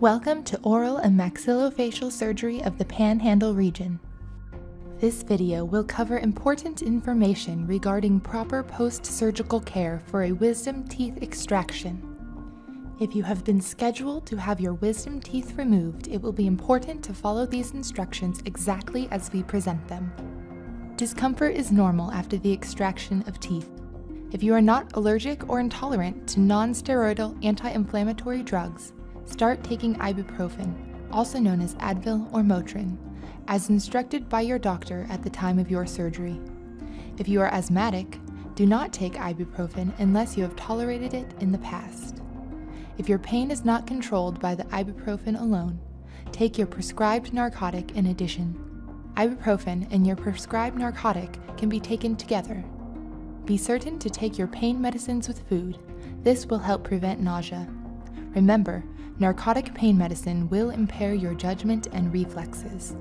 Welcome to Oral and Maxillofacial Surgery of the Panhandle Region. This video will cover important information regarding proper post-surgical care for a wisdom teeth extraction. If you have been scheduled to have your wisdom teeth removed, it will be important to follow these instructions exactly as we present them. Discomfort is normal after the extraction of teeth. If you are not allergic or intolerant to non-steroidal anti-inflammatory drugs, start taking ibuprofen, also known as Advil or Motrin, as instructed by your doctor at the time of your surgery. If you are asthmatic, do not take ibuprofen unless you have tolerated it in the past. If your pain is not controlled by the ibuprofen alone, take your prescribed narcotic in addition. Ibuprofen and your prescribed narcotic can be taken together. Be certain to take your pain medicines with food. This will help prevent nausea. Remember, narcotic pain medicine will impair your judgment and reflexes.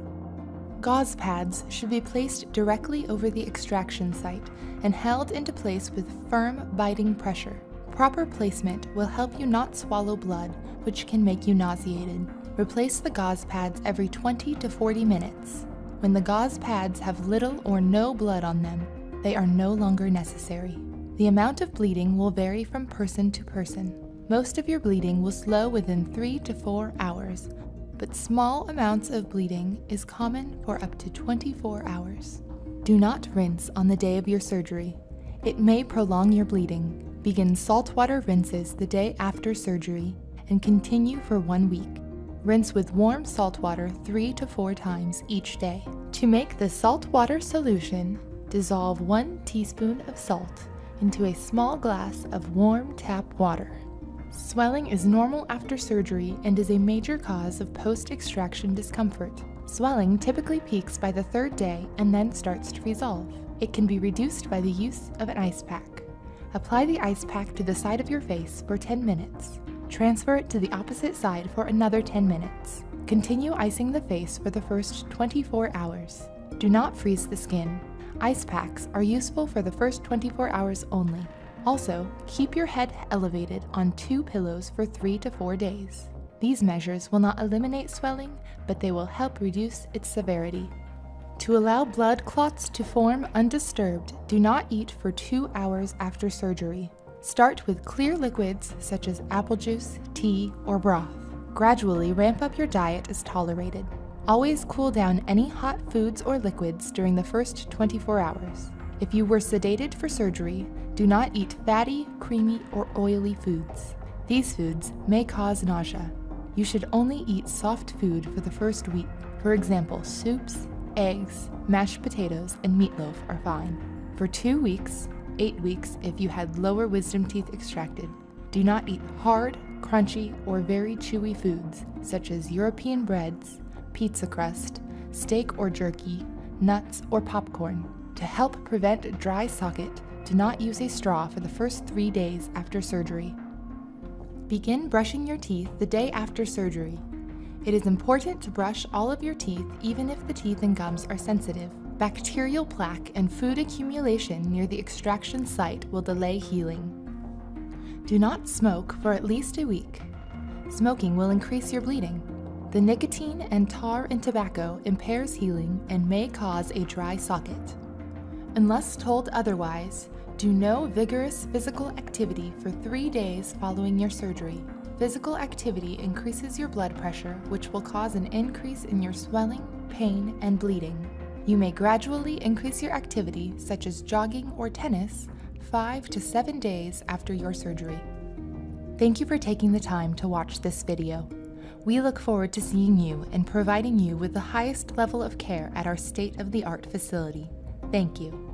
Gauze pads should be placed directly over the extraction site and held into place with firm, biting pressure. Proper placement will help you not swallow blood, which can make you nauseated. Replace the gauze pads every 20 to 40 minutes. When the gauze pads have little or no blood on them, they are no longer necessary. The amount of bleeding will vary from person to person. Most of your bleeding will slow within 3 to 4 hours, but small amounts of bleeding is common for up to 24 hours. Do not rinse on the day of your surgery. It may prolong your bleeding. Begin saltwater rinses the day after surgery and continue for 1 week. Rinse with warm salt water 3 to 4 times each day. To make the saltwater solution, dissolve 1 teaspoon of salt into a small glass of warm tap water. Swelling is normal after surgery and is a major cause of post-extraction discomfort. Swelling typically peaks by the 3rd day and then starts to resolve. It can be reduced by the use of an ice pack. Apply the ice pack to the side of your face for 10 minutes. Transfer it to the opposite side for another 10 minutes. Continue icing the face for the first 24 hours. Do not freeze the skin. Ice packs are useful for the first 24 hours only. Also, keep your head elevated on 2 pillows for 3 to 4 days. These measures will not eliminate swelling, but they will help reduce its severity. To allow blood clots to form undisturbed, do not eat for 2 hours after surgery. Start with clear liquids such as apple juice, tea, or broth. Gradually ramp up your diet as tolerated. Always cool down any hot foods or liquids during the first 24 hours. If you were sedated for surgery, do not eat fatty, creamy, or oily foods. These foods may cause nausea. You should only eat soft food for the first week. For example, soups, eggs, mashed potatoes, and meatloaf are fine. For 2 weeks, 8 weeks if you had lower wisdom teeth extracted, do not eat hard, crunchy, or very chewy foods such as European breads, pizza crust, steak or jerky, nuts, or popcorn. To help prevent dry socket, do not use a straw for the first 3 days after surgery. Begin brushing your teeth the day after surgery. It is important to brush all of your teeth even if the teeth and gums are sensitive. Bacterial plaque and food accumulation near the extraction site will delay healing. Do not smoke for at least a week. Smoking will increase your bleeding. The nicotine and tar in tobacco impairs healing and may cause a dry socket. Unless told otherwise, do no vigorous physical activity for 3 days following your surgery. Physical activity increases your blood pressure, which will cause an increase in your swelling, pain, and bleeding. You may gradually increase your activity, such as jogging or tennis, 5 to 7 days after your surgery. Thank you for taking the time to watch this video. We look forward to seeing you and providing you with the highest level of care at our state-of-the-art facility. Thank you.